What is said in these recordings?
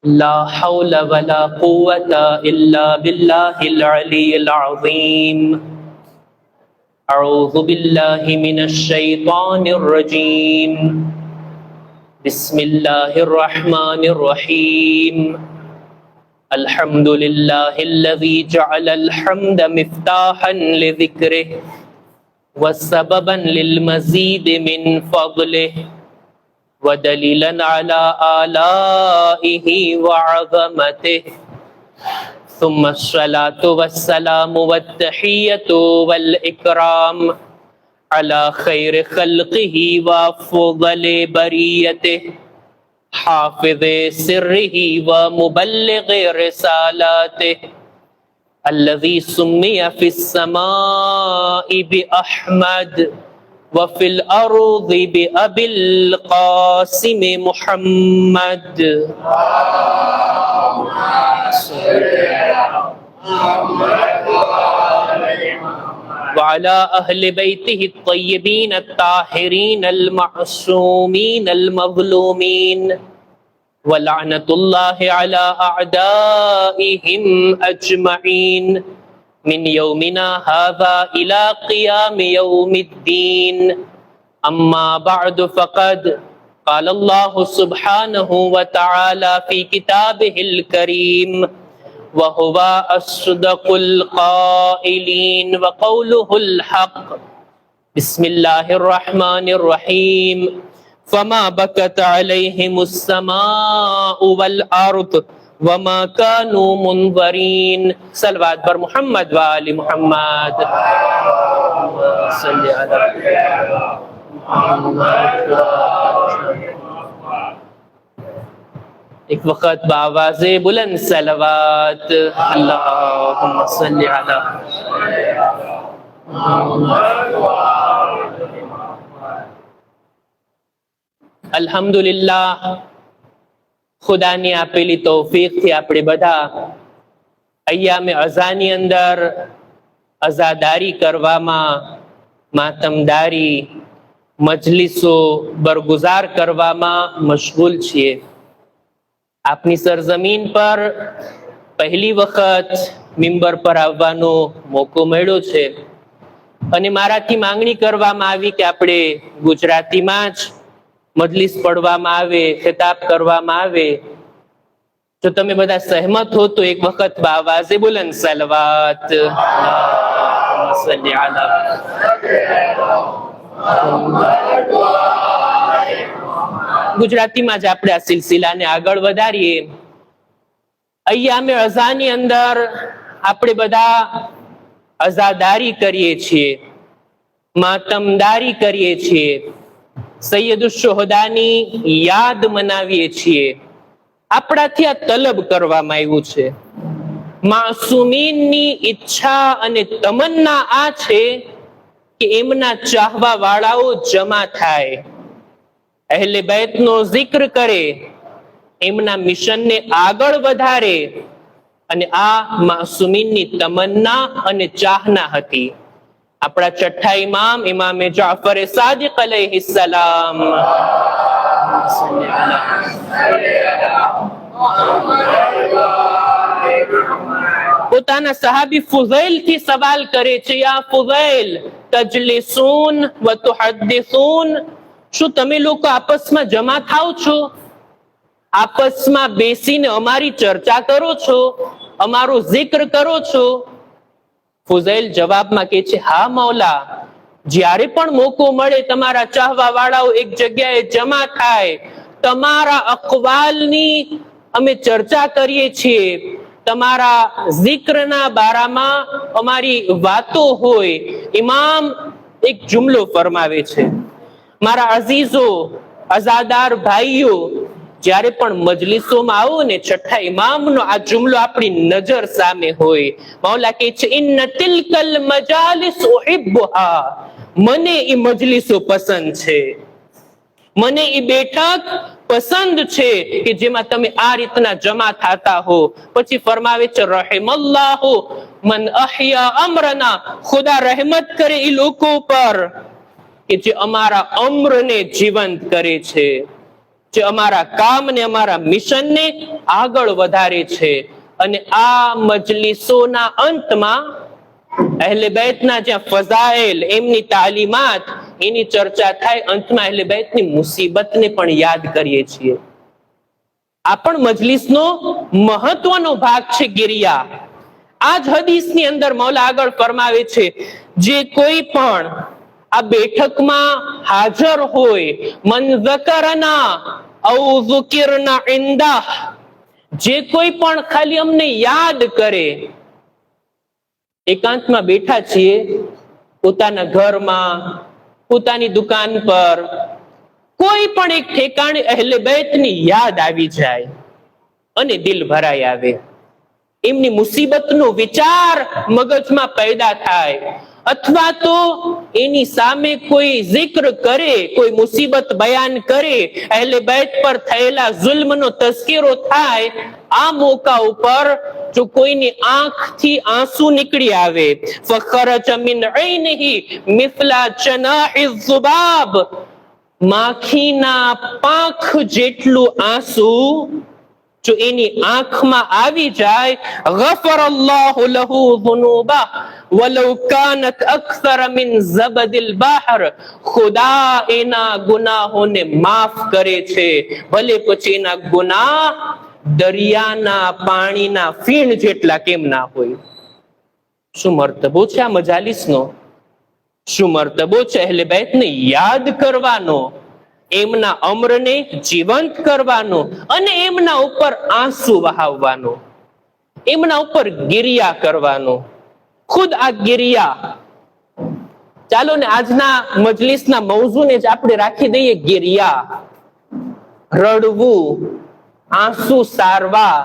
لا حول ولا قوة إلا بالله العلي العظيم. أعوذ بالله من الشيطان الرجيم. بسم الله الرحمن الرحيم. الحمد لله الذي جعل الحمد مفتاحا لذكره وسببا للمزيد من فضله ودليلا على آلائه وعظمته. ثم الصلاة والسلام والتحية والإكرام على خير خلقه وأفضل بريته حافظ سره ومبلغ رسالاته الذي سمي في السماء بأحمد وفي الأرض بأبي القاسم محمد. وعلى أهل بيته الطيبين الطاهرين المعصومين المظلومين ولعنة الله على أعدائهم أجمعين من يومنا هذا إلى قيام يوم الدين. أما بعد فقد قال الله سبحانه وتعالى في كتابه الكريم وهو أصدق القائلين وقوله الحق. بسم الله الرحمن الرحيم. فما بكت عليهم السماء والأرض وما كانوا منظرين. صلوات بر محمد وآل محمد. صلی علی محمد. ایک وقت بآواز بلند صلوات. اللہم صلی علی محمد. અલ્હમ્દુલિલ્લાહ, ખુદાની આપેલી તૌફીકથી આપણે બધા અય્યામે અઝાની અંદર અઝાદારી કરવામાં, માતમદારી મજલિસો બરગુજાર કરવામાં મશગુલ છીએ. આપની સરજમીન પર પહેલી વખત મિંબર પર આવવાનો મોકો મળ્યો છે અને મારાથી માંગણી કરવામાં આવી કે આપણે ગુજરાતીમાં જ મજલિસ પડવામાં આવે, ખિતાબ કરવામાં આવે. જો તમે બધા સહેમત હો તો એક વખત બાવાઝે બુલંદ સલવાત. ગુજરાતીમાં જ આપણે આ સિલસિલાને આગળ વધારીએ. અય્યામે અઝાની અંદર આપણે બધા અઝાદારી કરીએ છીએ, માતમદારી કરીએ છીએ, સૈયદુલ શુહદાની યાદ મનાવીએ છીએ. આપણાથી આ તલબ કરવામાં આવ્યું છે. માસુમીનની ઈચ્છા અને તમન્ના આ છે કે એમના ચાહવા વાળાઓ જમા થાય, અહેલે બેતનો zikr કરે, એમના મિશનને આગળ વધારે. અને આ માસુમીનની તમન્ના અને ચાહના હતી. આપણા છઠ્ઠા ઇમામ ઇમામે જાફર સાદિક અલૈહિ સલામ પોતાના સહાબી ફુઝૈલ થી સવાલ કરે છે, યા ફુઝૈલ તજલિસૂન વ તુહદ્દિસૂન, શું તમે લોકો આપસમાં જમા થાવ છો? આપસમાં બેસીને અમારી ચર્ચા કરો છો, અમારો zikr કરો છો? ફુઝૈલ જવાબમાં કહે છે, હા મૌલા, જ્યારે પણ મોકો મળે તમારા ચાહવા વાળાઓ એક જગ્યાએ જમા થાય, તમારા અકવાલની અમે ચર્ચા કરીએ છીએ, તમારા zikરના બારામાં અમારી વાતો હોય. ઇમામ એક જુમલો ફરમાવે છે, મારા અઝીઝો, અઝાદાર ભાઈઓ, જ્યારે પણ મજલિસોમાં આવો ને, છઠ્ઠા ઇમામનો આ જુમલો આપણી નજર સામે હોય. મૌલા કહે છે, ઇન્ન તિલકલ મજાલિસ ઉહિબ્બુહા, મને ઈ મજલિસો પસંદ છે, મને ઈ બેઠક પસંદ છે કે જેમાં તમે આ રીતના જમા થતા હો. પછી ફરમાવે છે, રહિમલ્લાહુ મન અહ્યા અમરના, ખુદા રહેમત કરે ઈ લોકો પર કે જે અમારા અમ્રને જીવંત કરે છે, જે અમારા કામ ને અમારા મિશનને આગળ વધારે છે. અને આ મજલિસોના અંતમાં અહેલે બેતના જ્યાં ફઝાઇલ, એમની તાલીમાત, એની ચર્ચા થાય, અંતમાં અહેલે બેતની મુસીબતને પણ યાદ કરીએ છીએ. આ પણ મજલિસનો મહત્વનો ભાગ છે ગિરિયા. આ જ હદીસની અંદર મૌલા આગળ ફરમાવે છે, જે કોઈ પણ આ બેઠકમાં હાજર હોય, મન ઝકરના ઔ ઝુકિરના ઇન્દહ, જે કોઈ પણ ખાલી અમને યાદ કરે. એકાંતમાં બેઠા છીએ, પોતાના ઘરમાં, પોતાની દુકાન પર, કોઈ પણ એક ઠેકાણે અહેલે બેતની યાદ આવી જાય અને દિલ ભરાઈ આવે, એમની મુસીબતનો વિચાર મગજમાં પેદા થાય, અથવા તો એની સામે કોઈ જિક્ર કરે, કોઈ મુસીબત બયાન કરે, અહેલે બેત પર થયેલા જુલ્મનો તઝકિરો થાય, આ મોકા ઉપર જો કોઈની આંખથી આંસુ નીકળી આવે, ફખરજ મિન ઐનિહી મિસ્લા જનાહિ ઝુબાબ, માખીના પાંખ જેટલું આંસુ જો એની આંખમાં આવી જાય, ગફરલ્લાહુ લહુ ઝુનુબહ વલૌ કાનત અક્સર મિન ઝબદિલ બહર, ખુદા એના ગુનાહોને માફ કરે છે, ભલે પછી એના ગુનાહ દરિયાના પાણીના ફીણ જેટલા કેમ ના હોય. શું મર્તબો છે આ મજાલિસનો, શું મર્તબો છે અહેલે બેતને યાદ કરવાનો, એમના અમરને જીવંત કરવાનો અને એમના ઉપર આંસુ વહાવવાનો, એમના ઉપર ગિરિયા કરવાનો. ખુદ આ ગિરિયા, ચાલો ને આજના મજલિસના મૌઝુને જ આપણે રાખી દઈએ ગિરિયા, રડવું, આંસુ સારવા,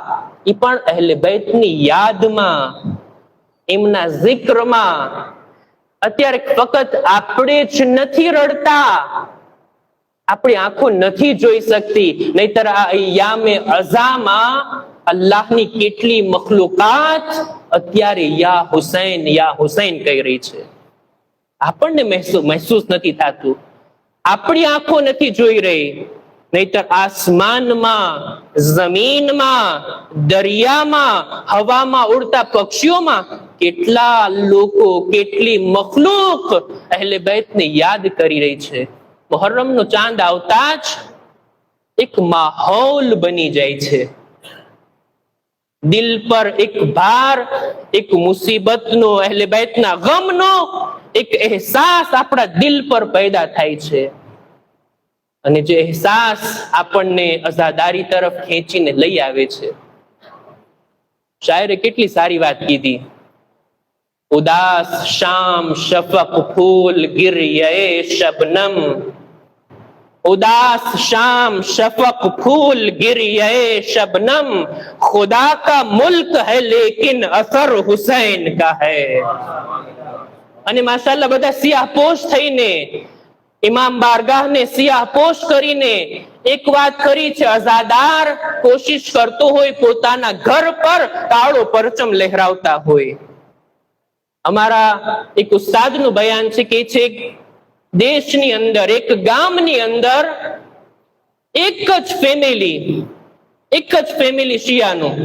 એ પણ અહેલે બેતની યાદમાં, એમના જિક્રમાં. અત્યારે ફક્ત આપણે જ નથી રડતા, આપણી આંખો નથી જોઈ શકતી, નહીતર આ અય્યામે અઝામાં અલ્લાહની કેટલી મખલુકાત અત્યારે યા હુસૈન કહી રહી છે. આપણને મહેસૂસ નથી થતું, આપણી આંખો નથી જોઈ રહી, નહીતર આસમાનમાં, જમીનમાં, દરિયામાં, હવામાં ઉડતા પક્ષીઓમાં કેટલા લોકો, કેટલી મખલુક અહેલે બેતને યાદ કરી રહી છે. મુહર્રમનો ચાંદ આવતા જ એક માહોલ બની જાય છે, દિલ પર એક ભાર, એક મુસીબતનો, અહેલે બેતના ગમનો એક અહેસાસ આપણા દિલ પર પેદા થાય છે. અને જે અહેસાસ આપણને અઝાદારી તરફ ખેંચીને લઈ આવે છે. શાયરે કેટલી સારી વાત કીધી, ઉદાસ શામ શફક ફૂલ ગિરયે શબનમ, उदास शाम शफक फूल गिरिये शबनम, खुदा का मुल्क है लेकिन असर हुसैन का है. અને માશાઅલ્લાહ બધા સિયાહપોશ થઈને, ઇમામ બારગાહને સિયાહપોશ કરીને એક વાત કરી છે, અઝાદાર કોશિશ કરતો હોય પોતાના ઘર પર કાળો પરચમ લહેરાવતા હોય. અમારા એક ઉસ્તાદનું બયાન છે કે છે દેશની અંદર, એક ગામની અંદર એક જ ફેમિલી શિયાનું,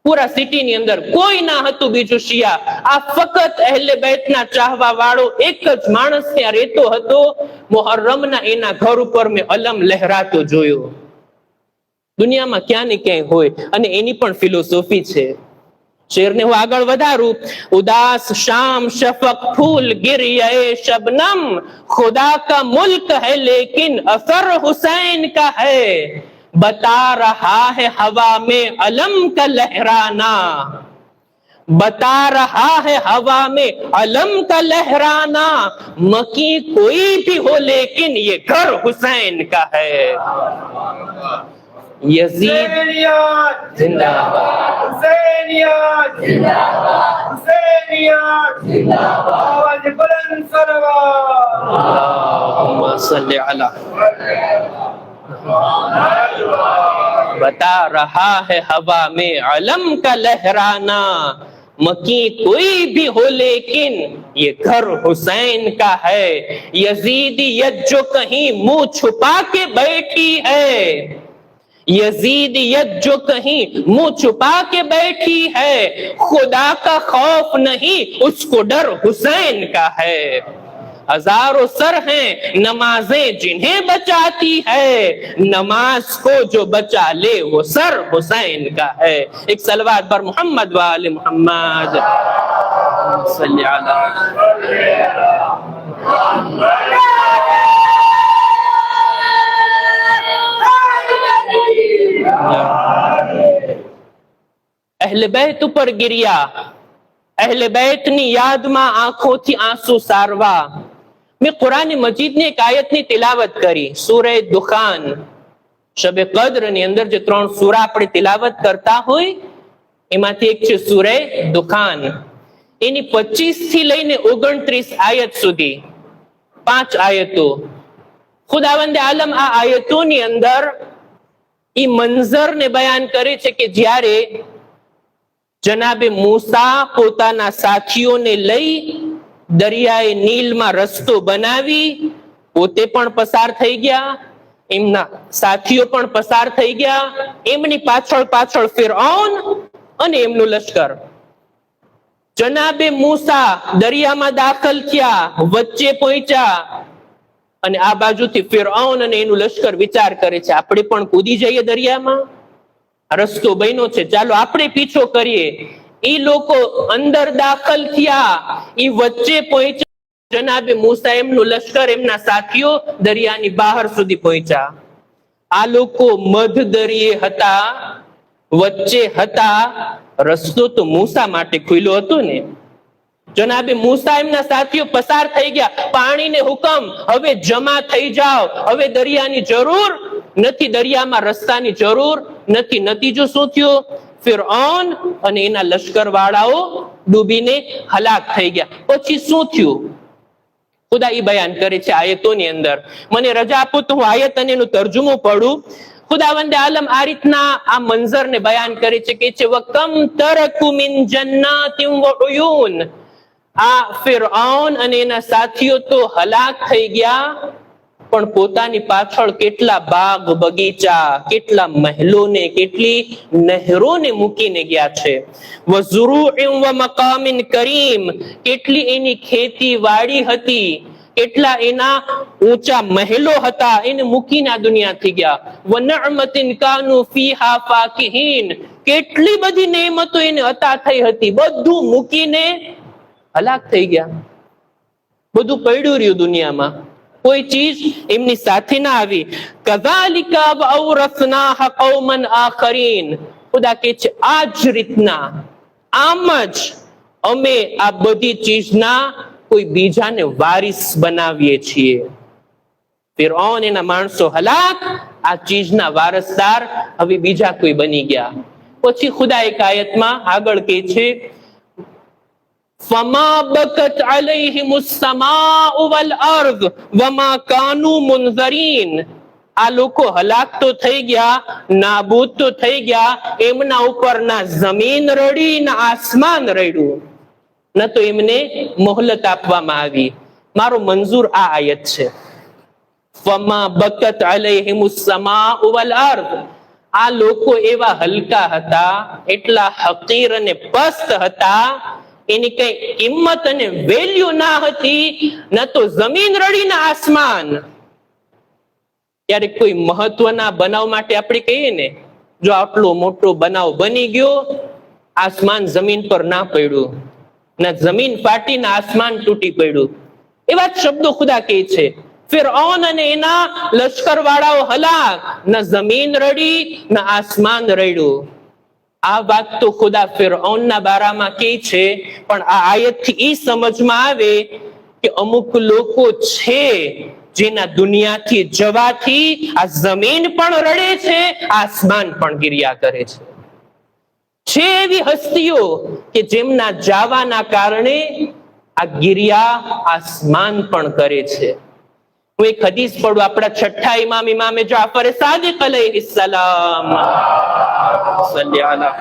પૂરા સિટીની અંદર કોઈ ના હતું બીજું શિયા. આ ફક્ત અહેલે બેતના ચાહવા વાળો એક જ માણસ ત્યાં રહેતો હતો. મુહર્રમના એના ઘર ઉપર મેં અલમ લહેરાતો જોયો. દુનિયામાં ક્યાં ને ક્યાંય હોય, અને એની પણ ફિલોસોફી છે. શેરને હું આગળ વધારું, ઉદાસ શામ શફક ફૂલ गिरये शबनम, खुदा का मुल्क है लेकिन असर हुसैन का है, बता रहा है हवा में अलम का लहराना, बता रहा है हवा में अलम का लहराना, मकी कोई भी हो लेकिन ये घर हुसैन का है. यजीद जिंदाबाद, हुसैनियत जिंदाबाद, हुसैनियत जिंदाबाद, आवाज बुलंद सलवात, अल्लाहुम्मा सल्ली अला, बता रहा है हवा में अलम का लहराना, मकी कोई भी हो लेकिन ये घर हुसैन का है, यजीदियत जो कहीं मुंह छुपा के बैठी है, यजीदियत जो कहीं मुंह छुपा के बैठी है, खुदा का खौफ नहीं उसको डर हुसैन का है। हजारों सर हैं नमाजें जिन्हें बचाती है, नमाज को जो बचा ले वो सर हुसैन का है। एक सलवात पर मोहम्मद वाले मोहम्मद सल्ली अला। અહલે બેત ઉપર ગિર્યા, અહલે બેતની યાદમાં આંખોથી આંસુ સારવા. મેં કુરાન મજીદની એક આયતની તિલાવત કરી, સૂરે દુખાન. શબે કદ્રની અંદર જે 3 સૂરા આપણે તિલાવત કરતા હોય એમાંથી એક છે સૂરે દુખાન. એની 25 થી લઈને 29 આયત સુધી 5 આયતો. ખુદાવંદે આલમ આ આયતોની અંદર ઈ મંઝરને બયાન કરે છે કે જ્યારે જનાબે મૂસા પોતાના સાથીઓને લઈ દરિયાએ નીલમાં રસ્તો બનાવી પોતે પણ પસાર થઈ ગયા, એમના સાથીઓ પણ પસાર થઈ ગયા, એમની પાછળ પાછળ ફિરഔન અને એમનું લશ્કર. જનાબે મૂસા દરિયામાં દાખલ થયા, વચ્ચે પહોંચ્યા અને આ બાજુથી ફિરഔન અને એનું લશ્કર વિચાર કરે છે આપણે પણ કૂદી જઈએ દરિયામાં, રસ્તો બન્યો છે, ચાલો આપણે પીછો કરીએ. ઈ લોકો અંદર દાખલ થયા, ઈ વચ્ચે પહોંચ્યા, જનાબે મૂસા એમનું લશ્કર એમના સાથીઓ દરિયાની બહાર સુધી પહોંચ્યા. આ લોકો મધ દરિયે હતા, વચ્ચે હતા, રસ્તો તો મૂસા માટે ખુલ્લો હતો ને. જનાબે મૂસા એમના સાથીઓ પસાર થઈ ગયા, પાણીને હુકમ હવે જમા થઈ જાઓ, હવે દરિયાની જરૂર નથી, દરિયામાં રસ્તાની જરૂર નથી. નતીજો શું થયો? ફિરഔન અને એના લશ્કર વાળાઓ ડૂબીને હલાક થઈ ગયા. પછી શું થયું ખુદા ઈ બયાન કરે છે આયતોની અંદર. મને રજા આપો તો હું આયત અને એનું તર્જુમો પડું. ખુદાવંદે આલમ આ રીતના આ મંઝરને બયાન કરે છે કે છે વકમ તરકુ મિન જન્નાતિન વ ઉયુન. આ ફિરഔન અને એના સાથીઓ તો હલાક થઈ ગયા, પણ પોતાની પાછળ કેટલા બાગ બગીચા, કેટલા મહેલોને, કેટલી નહેરોને મૂકીને ગયા છે. વઝુરુഇન વ મકામિન કરીમ, કેટલી એની ખેતી વાડી હતી, કેટલા એના ઊંચા મહેલો હતા, એને મૂકીને આ દુનિયાથી ગયા. વનઅમતિન કાનુ ફીહા ફાકિહીન, કેટલી બધી નેમતો એને અતા થઈ હતી, બધું મૂકીને હલાક થઈ ગયા. બધું પડ્યું રહ્યું દુનિયામાં, કોઈ ચીજ એમની સાથે ના આવી. કઝાલિકા વઔરસનાહા કૌમન આખરીન. ખુદા કહે છે આ જ રીતના, આમ જ અમે આ બધી ચીજના કોઈ બીજાને વારિસ બનાવીએ છીએ. ફિરഔન એના માણસો હલાક, આ ચીજના વારસદાર હવે બીજા કોઈ બની ગયા. પછી ખુદા એક આયતમાં આગળ કહે છે ફમા બકત અલૈહિમુસ સમાઉ વલ અર્દ વમા કાનુ મુનઝરીન. આ લોકો હલાક તો થઈ ગયા, નાબૂદ તો થઈ ગયા, એમના ઉપર ના જમીન રડી ના આસમાન રડ્યું, ન તો એમને મોહલત આપવામાં આવી. મારો મંજૂર આ આયત છે. ફમા બકત અલૈહિમુસ સમાઉ વલ અર્દ. આ લોકો એવા હલકા હતા, એટલા હકીર અને પસ્ત હતા, એની કઈ કિંમત અને વેલ્યુ ના હતી, ન તો જમીન રડી ના આસમાન. ક્યારેક કોઈ મહત્વના બનાવ માટે આપણે કહીએ ને, જો આટલો મોટો બનાવ બની ગયો, આસમાન જમીન પર ના પડ્યું, ના જમીન ફાટી ના આસમાન તૂટી પડ્યું, એવા જ શબ્દો ખુદા કહે છે. ફિરഔન અને એના લશ્કર વાળાઓ હલાક, ના જમીન રડી ના આસમાન રડ્યું. આ વાત તો ખુદા ફિરഔનના બારામાં કહે છે, પણ આ આયતથી ઈ સમજમાં આવે કે અમુક લોકો છે જેના દુનિયાથી જવાથી આ જમીન પણ રડે છે, આસમાન પણ ગિર્યા કરે છે. છે એવી હસ્તીઓ કે જેમના જાવાના કારણે આ ગિર્યા આસમાન પણ કરે છે. હું એક હદીસ પડું, આપણા છઠ્ઠા ઇમામ ઇમામે જાફર સાદિક અલૈહિસ્સલામ સલ્લી અલા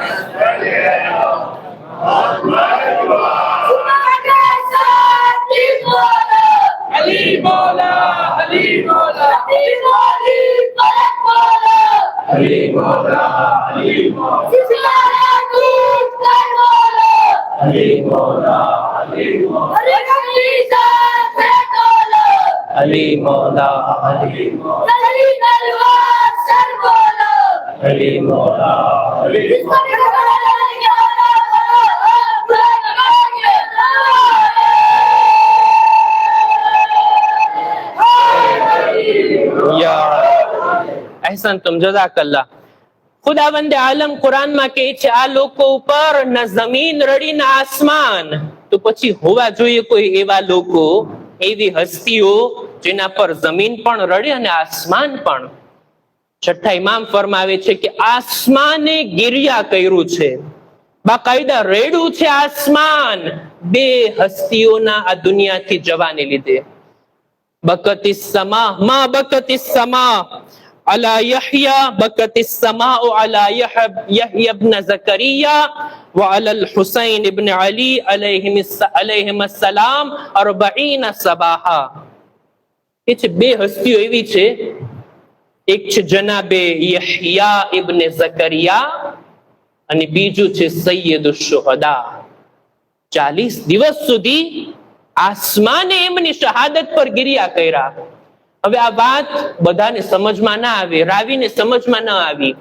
अली मौला अली मौला जिसका दूध कर बोलो अली मौला अली मौला अरे कलीसिया से बोलो अली मौला अली मौला तलवार तलवार सर बोलो अली मौला अली जिसको खबर लगी वाला या એહસાન तुम જઝાકલ્લાહ. ખુદાવંદે આલમ કુરાનમાં કહે છે આ લોકો ઉપર ન જમીન રડી ન આસમાન, તો પછી હોવા જોઈએ કોઈ એવા લોકો, એવી હસ્તીઓ જેના પર જમીન પણ રડે અને આસમાન પણ. છઠ્ઠા ઇમામ ફરમાવે છે કે આસમાને ગિરિયા કર્યું છે, બાકાયદા રેડું છે આસમાન બે હસ્તીઓના આ દુનિયાથી જવાને લીધે. બકતિસ સમા મા બકતિસ સમા અલા યહ્યા બકતિસ સમાઉ અલા યહ્યા ઇબ્ન ઝકરિયા વ અલા હુસૈન ઇબ્ન અલી અલૈહિમ સલામ 40 સબાહા. એ છે બે હસ્તીઓ એવી છે, એક છે જનાબે યહ્યા ઇબ્ન ઝકરિયા અને બીજું છે સૈયદુશ શુહદા. 40 દિવસ સુધી આસમાને એમની શહાદત પર ગિરિયા કર્યા. હવે આ વાત બધાને સમજમાં ના આવે, રાવીને સમજમાં ના આવી.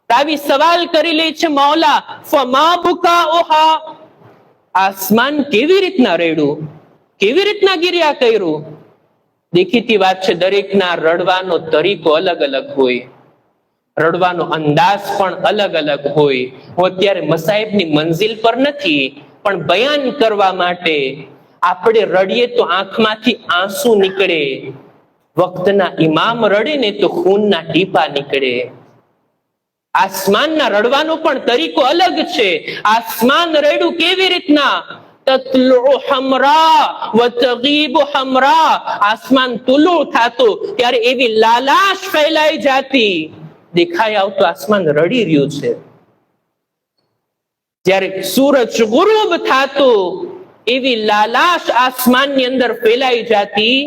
રાવી સવાલ કરી લે છે, મૌલા ફમા બુકાઉહા, આસમાન કેવી રીતના રેડ્યું, કેવી રીતના ગિરિયા કર્યું? દેખીતી વાત છે, દરેકના રડવાનો તરીકો અલગ અલગ હોય, રડવાનો અંદાજ પણ અલગ અલગ હોય. હું અત્યારે મસાહેબની મંઝિલ પર નથી, પણ બયાન કરવા માટે આપણે રડીએ તો આંખમાંથી આંસુ નીકળે, વક્તના ઇમામ રડે ને તો ખૂનના ટીપા નીકળે. આસમાનના રડવાનો પણ તરીકો અલગ છે. આસમાન રેડું કેવી રીતના? તત્લુ હમરા વ તગીબુ હમરા, આસમાન તુલુ થાતું ત્યારે એવી લાલાશ ફેલાઈ જાતી, દેખાય આવતું આસમાન રડી રહ્યું છે. જ્યારે સૂરજ ગુરૂબ થાતું એવી લાલાશ આસમાનની અંદર ફેલાઈ જાતી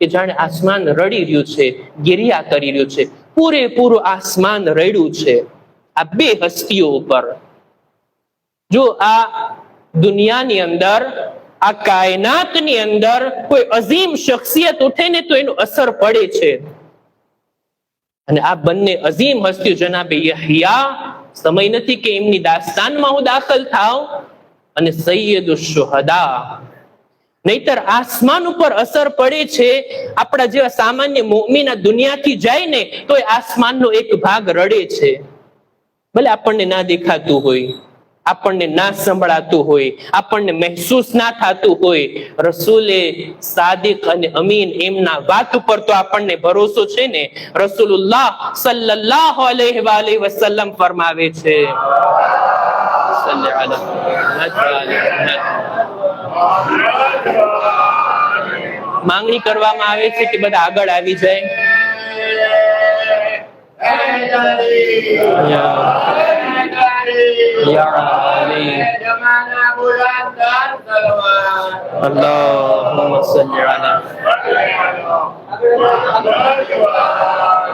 કે જાણે આસમાન રડી રહ્યું છે, ગિરિયા કરી રહ્યું છે. પૂરેપૂરું આસમાન રડ્યું છે આ બે હસ્તીઓ ઉપર. જો આ દુનિયાની અંદર, આ કાયનાતની અંદર કોઈ અઝીમ શખ્સિયત ઉઠે ને તો એનું અસર પડે છે. અને આ બંને અઝીમ હસ્તીઓ જનાબે યહ્યા, સમય નથી કે એમની દાસ્તાનમાં હું દાખલ થાવ, અને સૈયદુશ શુહદા. નહીતર આસમાન ઉપર અસર પડે છે. આપણા જેવા સામાન્ય મુમિન આ દુનિયાથી જાય ને તો આસમાનનો એક ભાગ રડે છે, ભલે આપણને ના દેખાતું હોય, આપણને ના સંભળાતું હોય, આપણને મહેસૂસ ના થતું હોય. રસૂલે સાદિક અને અમીન એમના વાત ઉપર તો આપણને ભરોસો છે ને. રસૂલુલ્લાહ સલ્લલ્લાહુ અલૈહિ વસલ્લમ ફરમાવે છે, માંગણી કરવામાં આવે છે કે બધા આગળ આવી જાય. અલ્લાહુમ્મા સલ્લી અલા.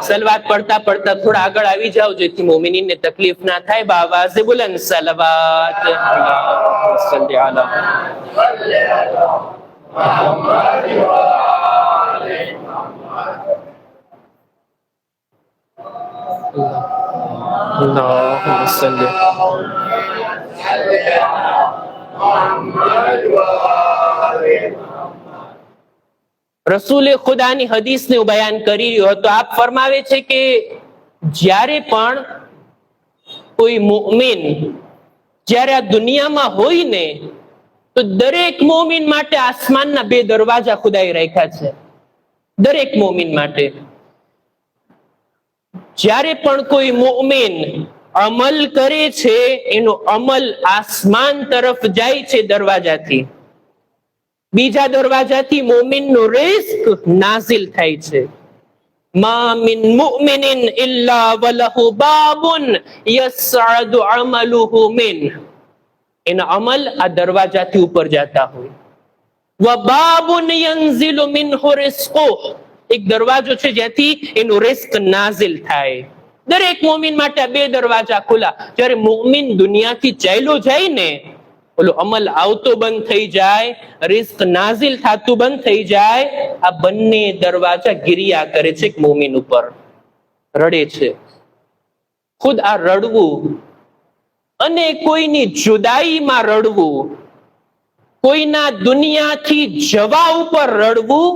સલવાત પડતા પડતા થોડા આગળ આવી જાઓ જેથી મોમિનીને તકલીફ ના થાય. બાવાઝે બુલંદ સલવાત. અલ્લાહુમ્મા સલ્લી અલા. اللهم صل. રસૂલે ખુદાની હદીસને બયાન કરી રહ્યો હતો. આપ ફરમાવે છે કે જ્યારે પણ કોઈ મુમિન જ્યારે આ દુનિયામાં હોય ને તો દરેક મોમિન માટે આસમાનના બે દરવાજા ખુદાએ રાખ્યા છે. દરેક મોમિન માટે જ્યારે પણ કોઈ મોમિન અમલ કરે છે એનો અમલ આસમાન તરફ જાય છે દરવાજાથી. બીજા દરવાજાથી મોમિનનો રિઝ્ક નાઝિલ થાય છે. મા મિન મુમિનિન ઇલ્લા વલહુ બાબુન યસઅદુ અમલુહુ મિન. એના અમલ આ દરવાજાથી ઉપર જતા હોય. વ બાબુન યનઝિલુ મિનહુ રિઝ્કુહુ, એક દરવાજો છે જ્યાંથી એનું રિઝ્ક નાઝિલ થાય. દરેક મોમિન માટે આ બે દરવાજા ખુલ્લા. જ્યારે મોમિન દુનિયાથી ચાલ્યો જાય ને, ઓલો અમલ આવતો બંધ થઈ જાય, રિસ્ક નાઝિલ થાતું બંધ થઈ જાય, આ બંને દરવાજા ગિરિયા કરે છે મોમિન ઉપર, રડે છે. ખુદ આ રડવું અને કોઈની જુદાઈમાં રડવું, કોઈના દુનિયાથી જવા ઉપર રડવું,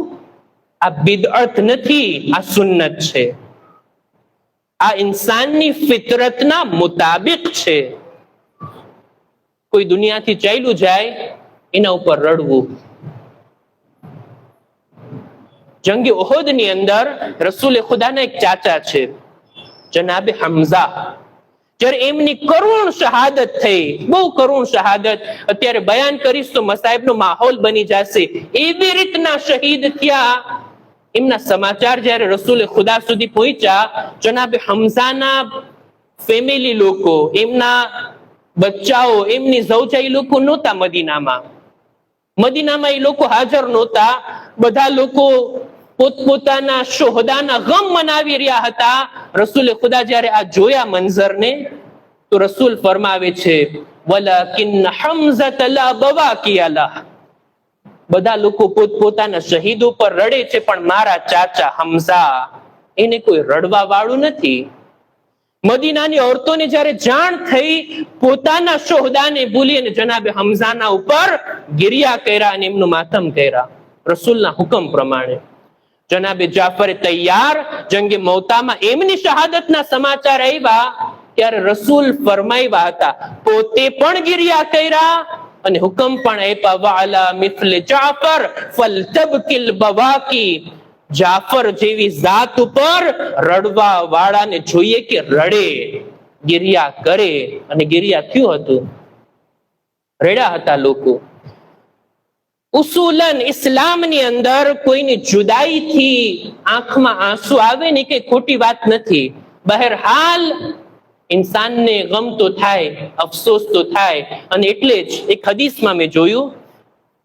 આ બિદઅત નથી, આ સુન્નત છે. આ ઇન્સાનની ફિતરતના મુતાબિક છે. કોઈ દુનિયાથી ચાલ્યું જાય એના ઉપર રડવું. જંગે ઉહદ ની અંદર રસૂલે ખુદાના એક ચાચા છે, જનાબે હમઝા. જ્યારે એમની કરુણ શહાદત થઈ, બહુ કરુણ શહાદત, અત્યારે બયાન કરીશ તો મસાઈબનો માહોલ બની જશે. એવી રીતના શહીદ થયા. એમના સમાચાર જ્યારે રસૂલે ખુદા સુધી પહોંચ્યા, જનાબે હમઝાના ફેમિલી લોકો, એમના બચ્ચાઓ, એમની ઝૌજા, એ લોકો નહોતા મદીનામાં. મદીનામાં એ લોકો હાજર નહોતા. બધા લોકો પોતપોતાના શોહદાના ગમ મનાવી રહ્યા હતા. રસૂલે ખુદા જ્યારે આ જોયા મંઝરને, તો રસૂલ ફરમાવે છે, વલાકિન હમઝત લા બવાકી અલા. બધા લોકો પોતપોતાના શહીદો પર રડે છે, પણ મારા ચાચા હમઝા, એને કોઈ રડવા વાળું નથી. મદીનાની औरतोને જ્યારે જાણ થઈ, પોતાના શોહદાને ભૂલી અને જનાબે હમઝાના ઉપર ગિરિયા કર્યા અને એમનું માતમ કર્યા રસૂલના હુકમ પ્રમાણે. જનાબે જાફર તૈયાર જંગે મૌતામાં એમની શહાદતના સમાચાર આવ્યા ત્યારે રસૂલ ફરમાવ્યા હતા, પોતે પણ ગિરિયા કર્યા અને હુકમ પણ આપ્યા, વાલા મિથલે જાફર ફલતબકિલ બવાકી. જાફર જેવી જાત ઉપર રડવા વાળાને જોઈએ કે રડે, ગિરિયા કરે. અને ગિરિયા થયું હતું, રડ્યા હતા લોકો. ઉસૂલન ઇસ્લામની અંદર કોઈની જુદાઈથી આંખમાં આંસુ આવે ને કે ખોટી વાત નથી. બહેરહાલ ઇન્સાનને ગમ તો થાય, અફસોસ તો થાય. અને એટલે જ એક હદીસમાં મેં જોયું,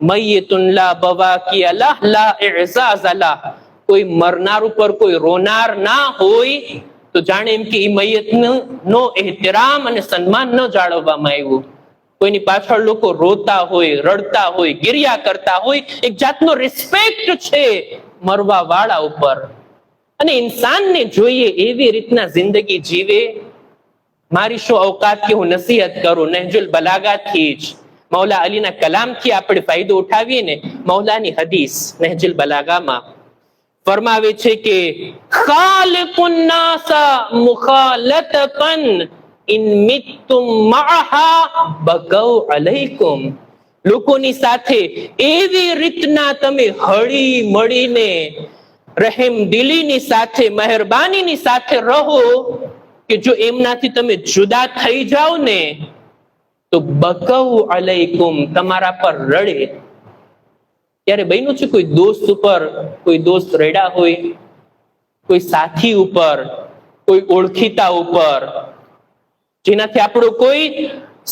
મય્યતુન લા બવાકી અલા લા ઇઝાઝ અલા. કોઈ મરનાર ઉપર કોઈ રોનાર ના હોય તો જાણે એમ કે એ મય્યતનો એહતરામ અને સન્માન ન જાળવવામાં આવ્યું. કોઈની પાછળ લોકો રોતા હોય, રડતા હોય, ગિરિયા કરતા હોય, એક જાતનો રિસ્પેક્ટ છે મરવા વાળા ઉપર. અને ઇન્સાનને જોઈએ એવી રીતના જિંદગી જીવે. મારી શું औकात કે હું નસીહત કરું, નહજુલ બલાગાથી જ, મૌલા અલીના કલામથી આપણે ફાયદો ઉઠાવીએ ને. મૌલાની હદીસ નહજુલ બલાગામાં ફરમાવે છે કે ખાલિકુન નાસા મુખાલતન ઇન મિત્તુમ મઆહા બગૌ અલૈકુમ. લોકોની સાથે એવી રીતના તમે હળી મળીને રહેમ દિલીની સાથે, મહેરબાનીની સાથે રહો કે જો એમનાથી તમે જુદા થઈ જાઓ ને તો બગૌ અલૈકુમ, તમારા પર રડે. ત્યારે બન્યું છે કોઈ દોસ્ત ઉપર કોઈ દોસ્ત રડ્યા હોય, કોઈ સાથી ઉપર, કોઈ ઓળખીતા ઉપર, જેનાથી આપણો કોઈ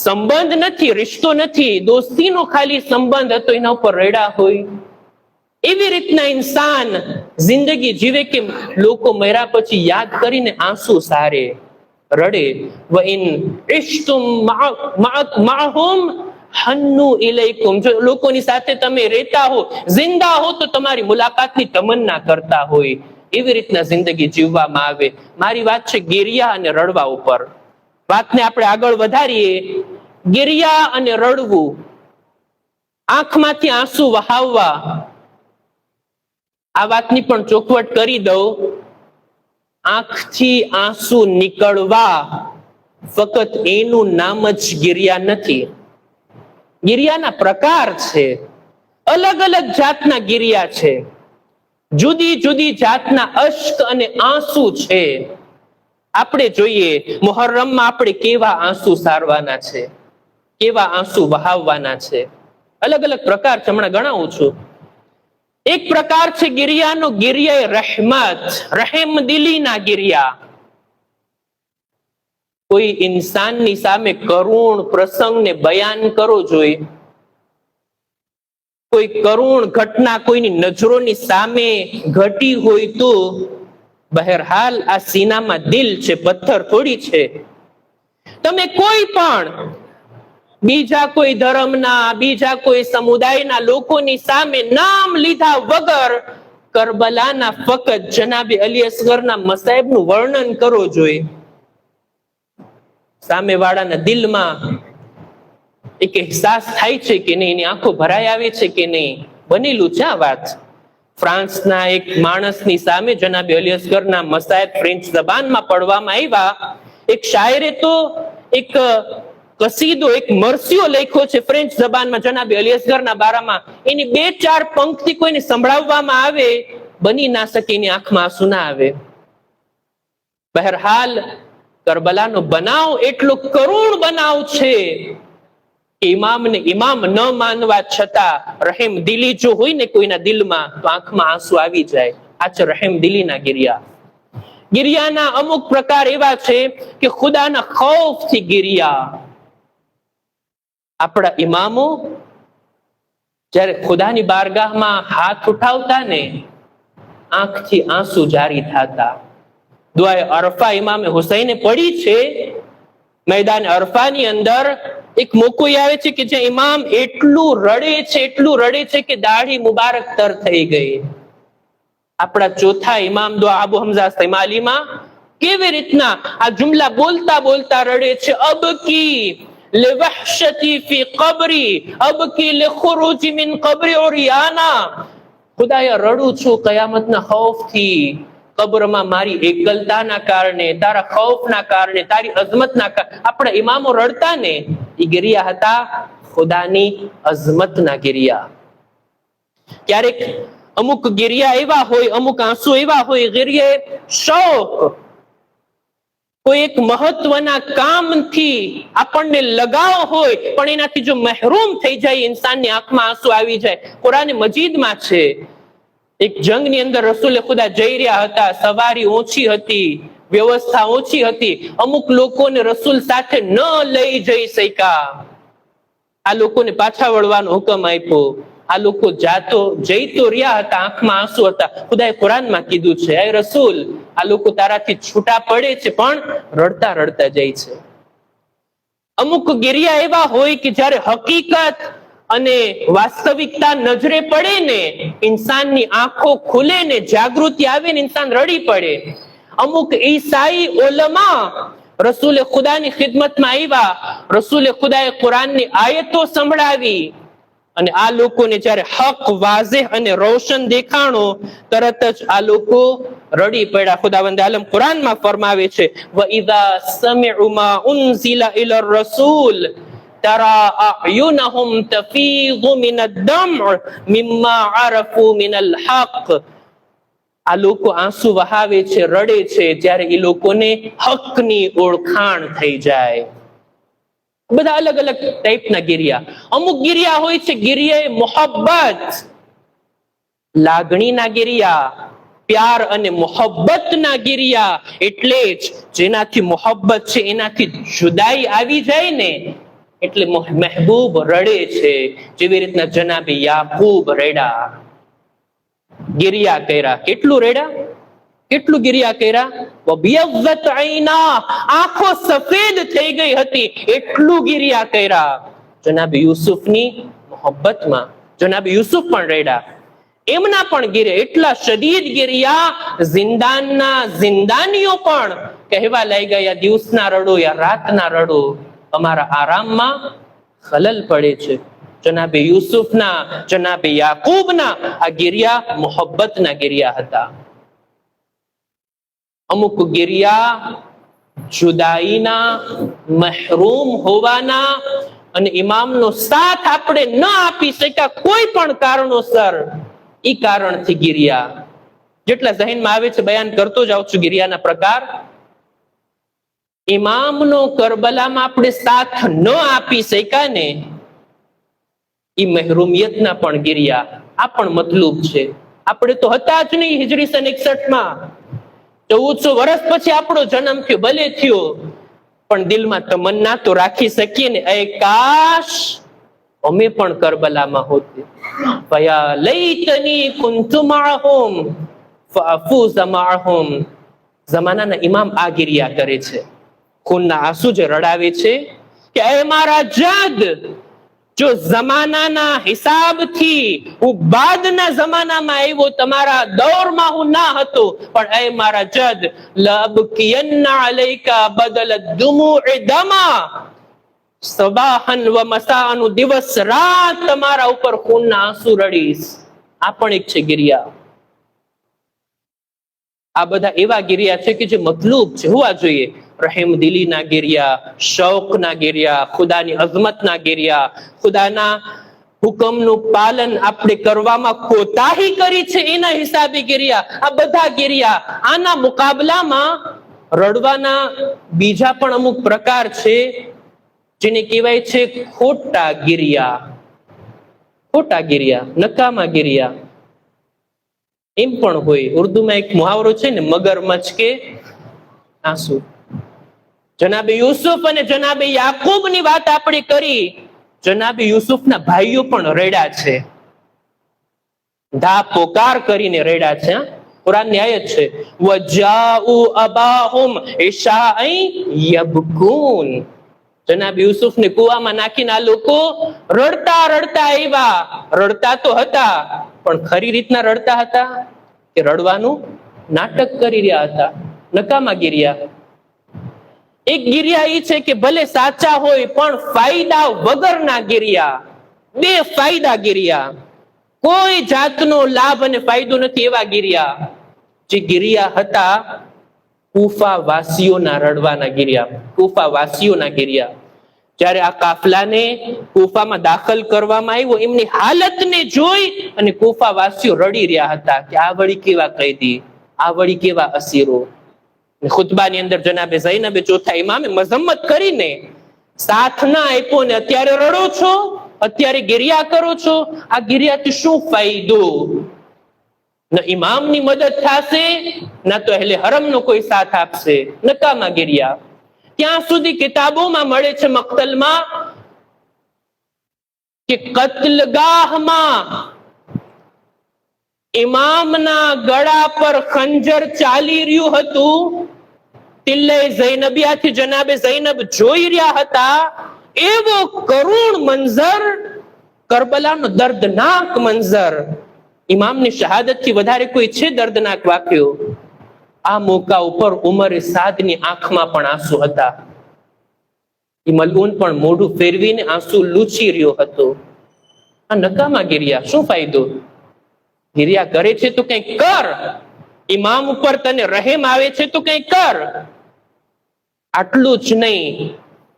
સંબંધ નથી, રિશ્તો નથી, દોસ્તીનો ખાલી સંબંધ હતો, એના ઉપર રડ્યા હોય. એવી રીતના ઇન્સાન જિંદગી જીવે કે લોકો મર્યા પછી યાદ કરીને આંસુ સારે, રડે. વઇન ઇશ્તુમ મઅહુમ હન્નુ ઇલૈકુમ. જો લોકોની સાથે તમે રહેતા હો, જિંદા હો, તો તમારી મુલાકાતની તમન્ના કરતા હોય. એવી રીતના જિંદગી જીવવામાં આવે. મારી વાત છે ગિરિયા અને રડવા ઉપર. વાતને આપણે આગળ વધારીએ. ગિરિયા અને રડવું, આંખમાંથી આંસુ વહાવવા, આ વાતની પણ ચોખવટ કરી દઉં. આંખથી આંસુ નીકળવા ફક્ત એનું નામ જ ગિરિયા નથી. ગિરિયાના પ્રકાર છે, અલગ અલગ જાતના ગિરિયા છે, જુદી જુદી જાતના અશ્ક અને આંસુ છે. આપણે જોઈએ મુહર્રમમાં આપણે કેવા આંસુ સારવાના છે, કેવા આંસુ વહાવવાના છે. અલગ અલગ પ્રકાર છે, હમણાં ગણાવું છું. એક પ્રકાર છે ગિરિયાનો, ગિરિયા રહેમત, રહેમ દિલીના ગિરિયા. કોઈ ઇન્સાનની સામે કરુણ પ્રસંગને બયાન કરો જોઈએ, કોઈ કરુણ ઘટના કોઈની નજરોની સામે ઘટી હોય તો બહેરહાલ આ સીનામાં દિલ છે, પથ્થર થોડી છે. તમે કોઈ પણ બીજા કોઈ ધર્મના, બીજા કોઈ સમુદાયના લોકોની સામે નામ લીધા વગર કરબલાના ફકત જનાબે અલી અસગરના મસાઈબનું વર્ણન કરો જોઈએ. સામેવાળાના દિલમાં એક અહેસાસ થાય છે કે નહીં, એની આંખો ભરાઈ આવે છે કે નહીં. બનેલું છે આ વાત. ફ્રાન્સના એક માણસની સામે જનાબે અલી અસગરના મસાઈબ ફ્રેન્ચ જબાનમાં પડવામાં આવ્યા. એક શાયરે તો એક કસીદો, એક મરસિયો લખ્યો છે ફ્રેન્ચ જબાનમાં જનાબે અલી અસગરના બારામાં. એની 2-4 પંક્તિ કોઈને સંભળાવવામાં આવે, બની ના શકે, એની આંખમાં આંસુ ના આવે. બહેરહાલ કરબલાનો બનાવ એટલો કરુણ બનાવ છે કે ઇમામને ઇમામ ન માનવા છતાં રહેમ દિલી જો હોય ને કોઈના દિલમાં, તો આંખમાં આંસુ આવી જાય. આ છે રહેમ દિલીના ગિરિયા. ગિરિયાના અમુક પ્રકાર એવા છે કે ખુદાના ખૌફથી ગિરિયા. આપણા ઇમામો જ્યારે ખુદાની બારગાહમાં હાથ ઉઠાવતા ને, આંખથી આંસુ જારી થતા. દુઆએ અરફા ઇમામે હુસૈને પડી છે. મેદાન અરફાની અંદર એક મોકો આવે છે કે જે ઇમામ એટલું રડે છે કે દાઢી મુબારક તર થઈ ગઈ. આપણા ચોથા ઇમામ દુઆ અબુ હમઝા સૈમાલીમાં કેવી રીતના આ જુમલા બોલતા બોલતા રડે છે. અબકી લિવહશતી ફી કબરી, અબકી લિખુરુજી મિન કબરી ઉરિયાના. ખુદાયા, રડું છું કયામતના ખૌફથી, કબરમાં મારી એકલતાના કારણે, તારા ખૌફના કારણે, તારી અઝમતના કારણે. આપણા ઇમામો રડતા ને, એ ગિરિયા હતા ખુદાની અઝમતના ગિરિયા. ક્યારેક અમુક ગિરિયા એવા હોય, અમુક આંસુ એવા હોય, ગિરિયે શૌક, કોઈ એક મહત્વના કામથી આપણને લગાવ હોય, પણ એનાથી જો મહેરૂમ થઈ જાય, ઇન્સાનની આંખમાં આંસુ આવી જાય. કુરાન મજીદમાં છે, એક જંગની અંદર રસૂલે ખુદા જઈ રહ્યા હતા. સવારી ઓછી હતી, વ્યવસ્થા ઓછી હતી. અમુક લોકોને રસૂલ સાથે ન લઈ જઈ શક્યા. આ લોકોને પાછા વળવાનો હુકમ આપ્યો. આ લોકો જઈ તો રહ્યા હતા, આંખમાં આંસુ હતા. ખુદાએ કુરાનમાં કીધું છે, એ રસૂલ, આ લોકો તારાથી છૂટા પડે છે પણ રડતા રડતા જાય છે. અમુક ગિરિયા એવા હોય કે જ્યારે હકીકત અને વાસ્તવિકતા નજરે પડે ને, ઇન્સાનની આંખો ખુલે ને, જાગૃતિ આવે ને, ઇન્સાન રડી પડે. અમુક ઈસાઈ ઉલમા રસૂલે ખુદાની ખિદમતમાં આવ્યા. રસૂલે ખુદાએ કુરાનની આયતો સંભળાવી અને આ લોકોને જ્યારે હક વાઝેહ અને રોશન દેખાણો, તરત જ આ લોકો રડી પડ્યા. ખુદાવંદ આલમ કુરાનમાં ફરમાવે છે, વઇઝા સમિઉ મા ઉનઝિલા ઇલર રસૂલ તરા અયુનહુમ તફીઝુ મિનદ દમ્ዕ મિમ્મા અરફુ મિનલ હક. આ લોકો આંસુ વહાવે છે, રડે છે, જ્યારે એ લોકોને હકની ઓળખાણ થઈ જાય. બધા અલગ અલગ ટાઈપના ગિરિયા. અમુક ગિરિયા હોય છે ગિરિયા મોહબ્બત, લાગણીના ગિરિયા, પ્યાર અને મોહબ્બતના ગિરિયા. એટલે જ જેનાથી મોહબ્બત છે એનાથી જુદાઈ આવી જાય ને, એટલે મહેબૂબ રડે છે. જેવી રીતના જનાબે યાકૂબ રડ્યા, ગિરિયા કર્યા. કેટલું રડ્યા, કેટલું ગિરિયા કર્યા. વબિયદ્દત ઐના, આંખો સફેદ થઈ ગઈ હતી, એટલું ગિરિયા કર્યા. જનાબ યુસુફની મોહબ્બતમાં જનાબ યુસુફ પણ રડ્યા. એમના પણ ગિરિયા એટલા શદીદ ગિરિયા, જિંદાનના જિંદાનીઓ પણ કહેવા લાગ્યા, યા દિવસના રડો યા રાતના રડો, અમારા આરામમાં ખલલ પડે છે. જનાબે યુસુફના, જનાબે યાકૂબના આ ગિરિયા મોહબ્બતના ગિરિયા હતા. અમુક ગિરિયા જુદાઈના, મહરૂમ હોવાના અને ઇમામનો સાથ આપણે ન આપી શક્યા કોઈ પણ કારણોસર, ઈ કારણથી ગિરિયા. જેટલા ઝહીનમાં આવે છે બયાન કરતો જાઉં છું ગિરિયાના પ્રકાર. ઇમામનો કરબલામાં આપણે સાથ ન આપી શક્યા ને, ઈ મહરૂમિયતના પણ ગિરિયા. આ પણ મતલૂબ છે. આપણે તો હતા જ નહીં હિજરી સન 61માં, 1400 વર્ષ પછી આપણો જન્મ થયો, ભલે થયો, પણ દિલમાં તમન્ના તો રાખી શકીએ ને, એ કાશ અમે પણ કરબલામાં હોતે. ફયા લૈતની કુન્તુ માઅહુમ ફઅફૂઝ માઅહુમ. જમાનાના ઇમામ આ ગિરિયા કરે છે, ખૂનના આંસુ જે રડાવે છે કે એ મારા જદ, જો જમાનાના હિસાબથી હું બાદના જમાનામાં આવ્યો, તમારા દૌરમાં હું ના હતો, પણ એ મારા જદ, લબકિયન્ના અલૈકા બદલ દુમુએ દમા, સબાહન વ મસાનું, દિવસ રાત તમારા ઉપર ખૂનના આંસુ રડીશ. આ પણ એક છે ગિરિયા. આ બધા એવા ગિરિયા છે કે જે મતલૂબ છે, હોવા જોઈએ. રહીમ દિલીના ગિરિયા, શૌકના ગિરિયા, ખુદાની અઝમતના ગિરિયા, ખુદાના હુકમનું પાલન આપણે કરવામાં કોતાહી કરી છે એના હિસાબે ગિરિયા. આ બધા ગિરિયા. આના મુકાબલામાં રડવાના બીજા પણ અમુક પ્રકાર છે જેને કહેવાય છે ખોટા ગિરિયા. ખોટા ગિરિયા, નકામા ગિરિયા એમ પણ હોય. ઉર્દુમાં એક મુહાવરો છે ને, મગરમચ્છ કે આંસુ. જનાબે યુસુફ અને જનાબે યાકૂબ ની વાત આપણે કરી. જનાબે યુસુફના ભાઈઓ પણ રડ્યા છે, ધા પોકાર કરીને રડ્યા છે. કુરાનની આયત છે, વજાઉ અબાહુમ ઇશાઅન યબકૂન. જનાબે યુસુફને કુવામાં નાખીને આ લોકો રડતા રડતા આવ્યા. રડતા તો હતા, પણ ખરી રીતના રડતા હતા કે રડવાનું નાટક કરી રહ્યા હતા? નકામા ગિરિયા. એક ગિરિયા એ છે કે ભલે સાચા હોય પણ ફાયદા વગરના ગિરિયા. બે ફાયદા ગિરિયા, કોઈ જાતનો લાભ અને ફાયદો નથી એવા ગિરિયા. જે ગિરિયા હતા કૂફા વાસીઓના રડવાના ગિરિયા. કૂફા વાસીઓના ગિરિયા. જ્યારે આ કાફલાને કૂફામાં દાખલ કરવામાં આવ્યો, એમની હાલતને જોઈ અને કૂફા વાસીઓ રડી રહ્યા હતા કે આ વળી કેવા કૈદી, આ વળી કેવા અસીરો. ખુતબાની અંદર જનાબે ઝૈનબે ચોથા ઇમામે મઝમ્મત કરીને સાથ ના આપ્યો ને અત્યારે રડો છો, અત્યારે ગિરિયા કરો છો. આ ગિરિયાથી શું ફાયદો? ન ઇમામની મદદ થશે, ના તો અહેલે હરમનો કોઈ સાથ આપશે. નકામા ગિરિયા. ત્યાં સુધી કિતાબોમાં મળે છે, મક્તલમાં, કે કત્લગાહમાં ઇમામના ગળા પર ખંજર ચાલી રહ્યું હતું. તિલ્લે ઝૈનબિયાથી જનાબે ઝૈનબ જોઈ રહ્યા હતા. એવો કરુણ મંઝર, કરબલાનો દર્દનાક મંઝર. ઇમામની શહાદતથી વધારે કોઈ છે દર્દનાક વાક્યો? આ મોકા ઉપર ઉમરે સાદની આંખમાં પણ આંસુ હતા. એ મલૂન પણ મોઢું ફેરવીને આંસુ લૂછી રહ્યો હતો. આ નકામા ગિરિયા. શું ફાયદો? ગિરિયા કરે છે તો કંઈક કર. ઇમામ ઉપર તને રહેમ આવે છે તો કંઈક કર. આટલું જ નહીં,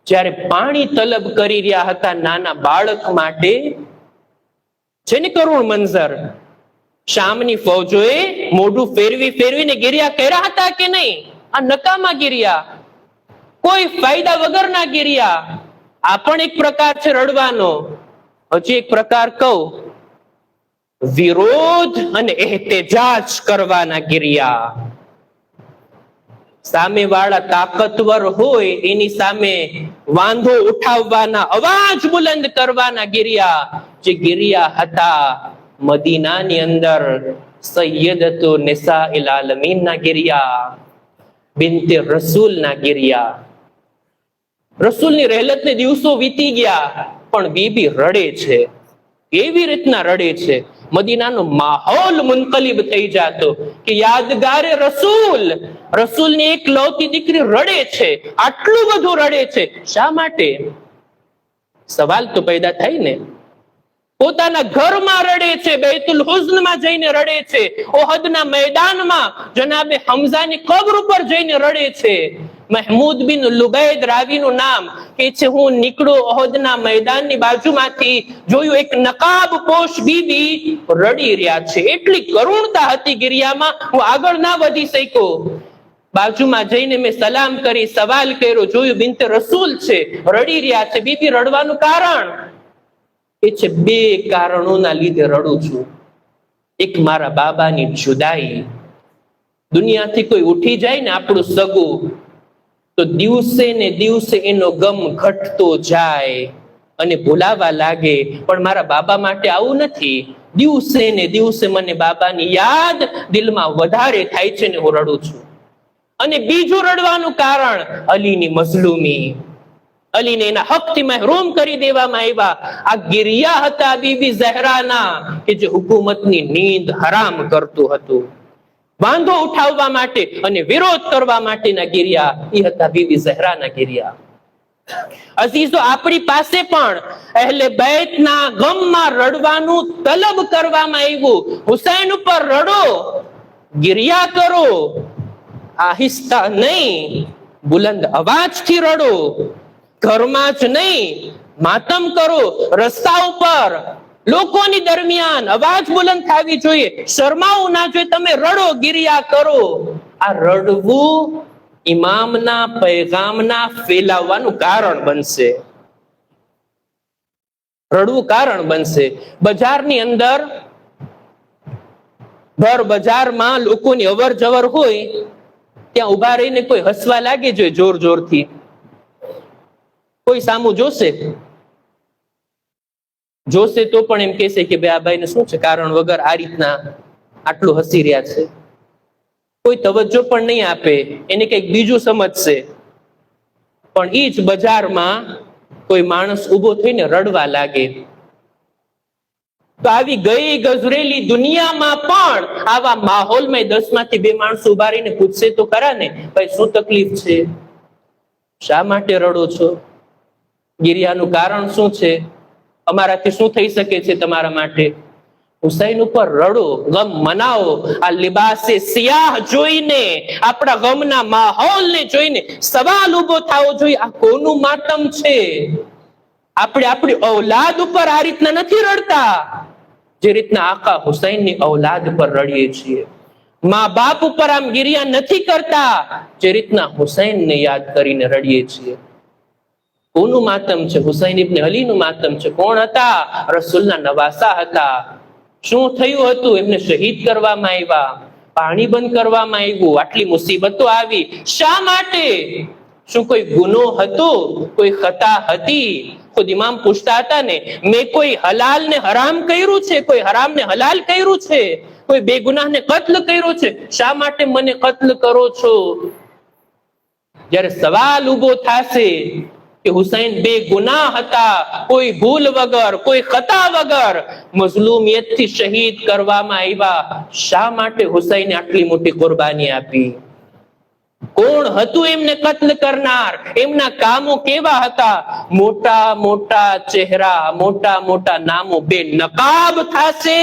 જ્યારે પાણી તલબ કરી રહ્યા હતા નાના બાળક માટે, જેને કરુણ મંઝર, શામની ફૌજોએ મોઢું ફેરવી ફેરવીને ગિરિયા કર્યા હતા કે નહીં? આ નકામા ગિરિયા, કોઈ ફાયદા વગરના ગિરિયા. આ પણ એક પ્રકાર છે રડવાનો. હજી એક પ્રકાર કહું, વિરોધ અને એહતજાજ કરવાના ગિરિયા. સામે વાળા તાકતવર હોય એની સામે વાંધો ઉઠાવવાના, અવાજ બુલંદ કરવાના ગિરિયા. જે ગિરિયા હતા મદીનાની અંદર સૈયદતુ નિસાઇલ આલમીનના ગિરિયા, બિન્તે રસૂલના ગિરિયા. રસૂલની રહેલતને દિવસો વીતી ગયા, પણ બીબી રડે છે. એવી રીતના રડે છે, મદીનાનો માહોલ મુનકલિબ થઈ જાતો કે યાદગારે રસૂલ, રસૂલની એક લૌતી દીકરી રડે છે. આટલું બધું રડે છે, શા માટે? સવાલ તો પેદા થાય ને. પોતાના ઘરમાં રડે છે, બેતુલ હુઝનમાં જઈને રડે છે, ઓહદના મેદાનમાં જનાબે હમઝાની કબ્ર ઉપર જઈને રડે છે. મહમૂદ બિન લુબૈદ રાવીનું નામ કે છે, હું નીકળો ઓહદના મેદાનની બાજુમાંથી જોયું એક નકાબ પોશ બીબી રડી રહ્યા છે. એટલી કરુણતા હતી ગિરિયામાં, હું આગળ ના વધી શક્યો. બાજુમાં જઈને મેં સલામ કરી, સવાલ કર્યો, જોયું બિન્તે રસૂલ છે, રડી રહ્યા છે. બીબી રડવાનું કારણ એ છે, બે કારણોના લીધે રડું છું. એક મારા બાબાની જુદાઈ. દુનિયાથી કોઈ ઉઠી જાય ને આપણું સગું, તો દિવસે ને દિવસે એનો ગમ ઘટતો જાય અને ભૂલાવા લાગે. પણ મારા બાબા માટે આવું નથી. દિવસે ને દિવસે મને બાબાની યાદ દિલમાં વધારે થાય છે ને હું રડું છું. અને બીજું રડવાનું કારણ અલીની મઝલૂમી, અલીને એના હકથી મહેરૂમ કરી દેવામાં આવ્યા. આ ગિરિયા હતા બીબી ઝહરાના, કે જે હુકુમતની નીંદ હરામ કરતું હતું. વાંધો ઉઠાવવા માટે અને વિરોધ કરવા માટેના ગિરિયા એ હતા બીબી ઝહરાના ગિરિયા. અઝીઝો, આપણી પાસે પણ અહેલે બૈતના ગમમાં રડવાનું તલબ કરવામાં આવ્યું. હુસૈન ઉપર રડો, ગિરિયા કરો, આહિસ્તા નહીં, બુલંદ અવાજથી રડો. ઘરમાં જ નહીં, માતમ કરો, રસ્તા ઉપર, લોકોની દરમિયાન અવાજ બુલંદ થવી જોઈએ, શરમાવું ના જોઈએ. તમે રડો, ગિરિયા કરો. આ રડવું ઇમામના પૈગામના ફેલાવવાનું કારણ બનશે. રડવું કારણ બનશે. બજારની અંદર, ભર બજારમાં લોકોની અવર જવર હોય, ત્યાં ઉભા રહીને કોઈ હસવા લાગે જોઈએ જોર જોરથી. કોઈ સામું જોશે તો પણ એમ કહેશે કે ભાઈ આ ભાઈને શું છે, કારણ વગર આ રીતના આટલું હસી રહ્યા છે. કોઈ તવજ્જો પણ નહીં આપે, એને કંઈક બીજું સમજશે. પણ ઈ જ બજારમાં કોઈ માણસ ઉભો થઈને રડવા લાગે. તો આવી ગઈ ગજરેલી દુનિયામાં પણ આવા માહોલમાં 10 માંથી 2 માણસો ઉભા રહીને પૂછશે તો ખરા ને, ભાઈ શું તકલીફ છે, શા માટે રડો છો, ગિરિયાનું કારણ શું છે, અમારાથી શું થઈ શકે છે તમારા માટે. હુસૈન ઉપર રડો, ગમ મનાવો. આ લિબાસે સિયાહ જોઈને, આપણા ગમના માહોલને જોઈને સવાલ ઉભો થવો જોઈએ, આ કોનું માતમ છે? આપણે આપણી ઔલાદ ઉપર આ રીતના નથી રડતા જે રીતના આકા હુસૈનની ઔલાદ પર રડીએ છીએ. મા બાપ ઉપર આમ ગિરિયા નથી કરતા જે રીતના હુસૈનને યાદ કરીને રડીએ છીએ. કોનું માતમ છે? હુસૈન ઇબ્ન અલીનું માતમ છે. કોણ હતા? રસૂલના નવાસા હતા. શું થયું હતું? એમને શહીદ કરવામાં આવ્યા, પાણી બંધ કરવામાં આવ્યું, આટલી મુસીબતો આવી. શા માટે? શું કોઈ ગુનો હતો? કોઈ ખતા હતી? ખુદ ઇમામ પૂછતા હતા ને, મેં કોઈ હલાલ ને હરામ કર્યું છે, કોઈ હરામ ને હલાલ કર્યું છે, કોઈ બેગુનાહ ને કત્લ કર્યો છે, શા માટે મને કત્લ કરો છો? જ્યારે સવાલ ઉભો થશે કે હુસૈન બેગુનાહ હતા, કોઈ ભૂલ વગર, કોઈ ખતા વગર મઝલૂમિયતથી શહીદ કરવામાં આવ્યા, શા માટે હુસૈને આટલી મોટી કુરબાની આપી? કોણ હતું એમને કત્લ કરનાર? એમના કામો કેવા હતા? મોટા મોટા ચહેરા, મોટા મોટા નામો બેનકાબ થશે,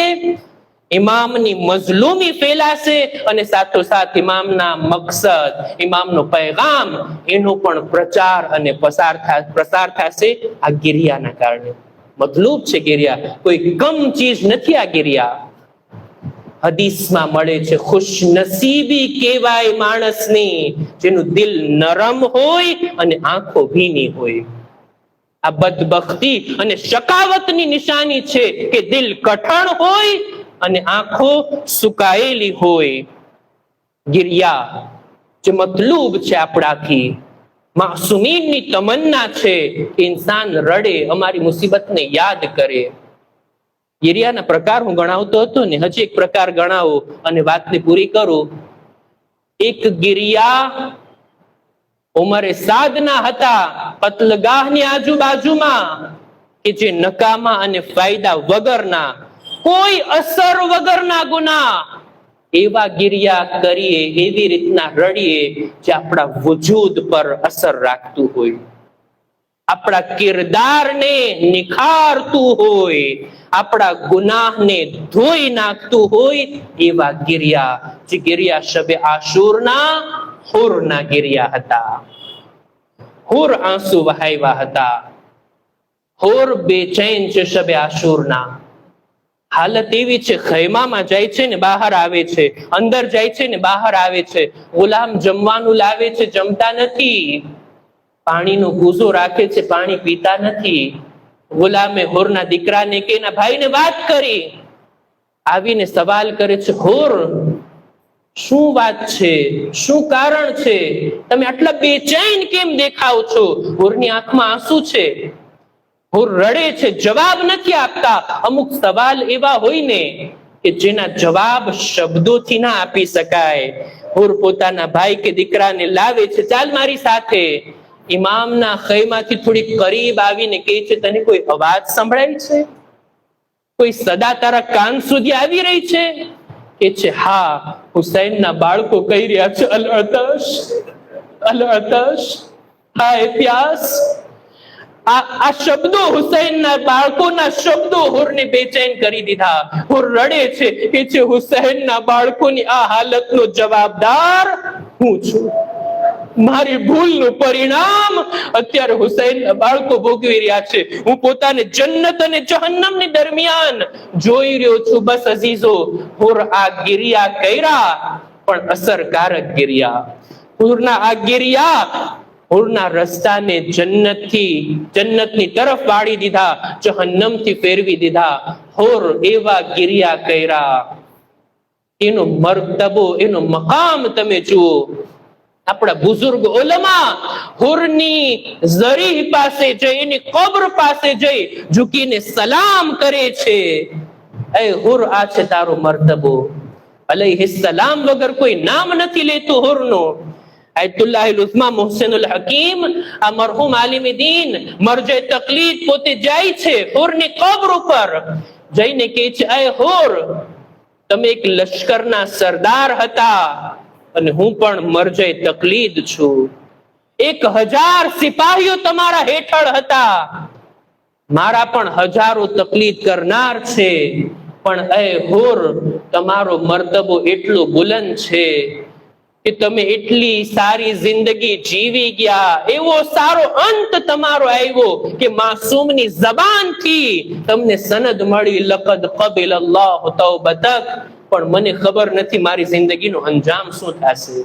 ઇમામની મઝલૂમી ફેલાશે, અને સાથોસાથ ઇમામના મકસદ, ઇમામનો પૈગામ, એનો પણ પ્રચાર અને પ્રસાર થશે આ ગિરિયાના કારણે. મતલૂબ છે ગિરિયા, કોઈ કમ ચીજ નથી આ ગિરિયા. હદીસમાં મળે છે, ખુશનસીબી કહેવાય માણસની જેનું દિલ નરમ હોય અને આંખો ભીની હોય. આ બદબખ્તી અને શકાવતની નિશાની છે કે દિલ કઠણ હોય અને આંખો સુકાયેલી હોય. ગિરિયા જે મતલૂબ છે આપણાથી, માસુમીનની તમન્ના છે કે ઇન્સાન રડે, અમારી મુસીબતને યાદ કરે. ગિરિયાના પ્રકાર હું ગણાવતો હતો ને, હજી એક પ્રકાર ગણાવો અને વાતને પૂરી કરું. એક ગિરિયા ઉમરે સાદના હતા, કત્લગાહની આજુબાજુમાં, કે જે નકામા અને ફાયદા વગરના, કોઈ અસર વગરના ગુનાહ, એવા ગિરિયા કરીએ, એવી રીતના રડીએ જે આપણા વજૂદ પર અસર રાખતું હોય, આપણા કિરદારને નિખારતું હોય, આપણા ગુનાહને ધોઈ નાખતું હોય, એવા ગિરિયા, જે ગિરિયા શબે આશુરના હુરના ગિરિયા હતા. હુર આંસુ વહાવ્યા હતા. હુર બેચેન છે શબે આશુરના. હાલત એવી છે, ખૈમામાં જાય છે ને બહાર આવે છે, અંદર જાય છે ને બહાર આવે છે. ગુલામ જમવાનું લાવે છે, જમતા નથી. પાણીનો કૂઝો રાખે છે, પાણી પીતા નથી. ગુલામે હુરના દીકરાને કે એના ભાઈને વાત કરી, આવીને સવાલ કરે છે, હુર શું વાત છે, શું કારણ છે, તમે આટલા બેચેન કેમ દેખાવ છો? હુરની આંખમાં આંસુ છે, હુર રડે છે, જવાબ નથી આપતા. અમુક સવાલ એવા હોય ને કે જેના જવાબ શબ્દોથી ના આપી શકાય. હુર પોતાના ભાઈ કે દીકરાને લાવે છે, ચાલ મારી સાથે. ઇમામના ખૈમાથી થોડી કરીબ આવીને કહે છે, તને કોઈ અવાજ સંભળાય છે? કોઈ સદા તારા કાન સુધી આવી રહી છે? કે છે, હા, હુસૈનના બાળકો કહી રહ્યા છે, અલ અતશ, અલ અતશ, હાય પ્યાસ. આ શબ્દો, હુસૈનના બાળકોના શબ્દો હુરને બેચેન કરી દીધા. હુર રડે છે, કે છે, હુસૈનના બાળકોની આ હાલતનો જવાબદાર હું છું. મારી ભૂલનું પરિણામ અત્યારે હુસૈનના બાળકો ભોગવી રહ્યા છે. હું પોતાને જન્નત અને જહન્નમની દરમિયાન જોઈ રહ્યો છું. બસ અઝીઝો, હુર આ ગિરિયા કર્યા, પણ અસરકારક ગિરિયા. હુરના આ ગિરિયા હુરના રસ્તાને જન્નતની તરફ વાળી દીધા, જહન્નમથી ફેરવી દીધા. હુર એવા ગિરિયા કર્યા. એનો મર્તબો, એનો મકામ તમે જુઓ. આપણા બુઝુર્ગ ઉલમા હુરની ઝરીહ પાસે જઈ, એની કબ્ર પાસે જઈ ઝૂકીને સલામ કરે છે. એ હુર, આ છે તારો મર્તબો. અલૈહિસ સલામ વગર કોઈ નામ નથી લેતું હુરનું. આયતુલ્લાહ ઉસ્મા મોહસિનુલ હકીમ, આ મરહુમ આલિમે દીન મરજે તકલીદ પોતે જાય છે હુરની કબ્ર ઉપર જઈને કહે છે, એ હુર, તમે એક લશ્કરના સરદાર હતા અને હું પણ મરજે તકલીદ છું. 1000 સિપાહીઓ તમારા હેઠળ હતા. મારા પણ હજારો તકલીદ કરનાર છે, પણ એ હુર, તમારો મર્તબો એટલો બુલંદ છે કે તમે એટલી સારી જિંદગી જીવી ગયા, એવો સારો અંત તમારો આવ્યો કે માસૂમની જબાનથી તમને સનદ મળી, લકદ કબિલ અલ્લાહુ તૌબતક. પણ મને ખબર નથી મારી જિંદગીનો અંજામ શું થશે.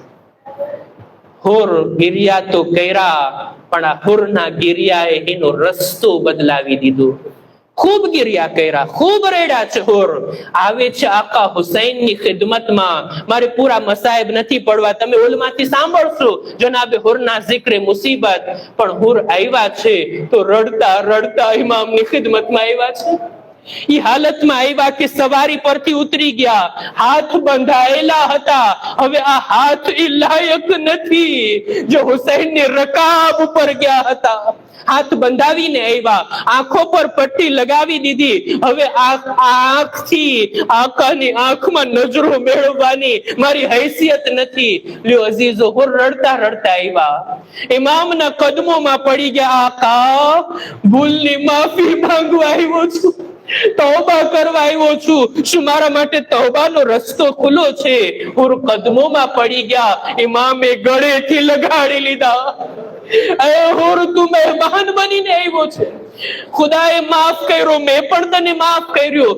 હુર ગિરિયા તો કર્યા, પણ આ હુરના ગિરિયાએ એનો રસ્તો બદલાવી દીધો. ખૂબ ગિરિયા કર્યા, ખૂબ રેડા છે હુર. આવે છે આકા હુસૈનની ખિદમતમાં. મારે પૂરા મસાયબ નથી પડવા, તમે ઉલમાથી સાંભળશો જનાબે હુરના zikre મુસીબત. પણ હુર આવ્યા છે તો રડતા રડતા ઇમામની ખિદમતમાં આવ્યા છે. ઈ હાલતમાં આવ્યા કે સવારી પરથી ઉતરી ગયા, હાથ બંધાયેલા હતા. હવે આ હાથ ઈ લાયક નથી જો હુસૈનની રકાબ ઉપર ગયા હતા. હાથ બંધાવીને આવ્યા, આંખો પર પટ્ટી લગાવી દીધી. હવે આ આંખથી આકાની આંખમાં નજરો મેળવવાની મારી હૈસિયત નથી. લ્યો અઝીઝો, હુર રડતા રડતા આવ્યા, ઇમામના કદમોમાં પડી ગયા. આકા, ભૂલની માફી માંગવા આવ્યો છું, તૌબા કરવા આવ્યો છું. શું મારા માટે તૌબાનો રસ્તો ખુલ્લો છે? હુર કદમોમાં પડી ગયા, ઇમામે ગળેથી લગાડી લીધા. એ હુર, તું મહેમાન બનીને આવ્યો છે, ખુદાએ માફ કર્યો, મેં પણ તને માફ કર્યો.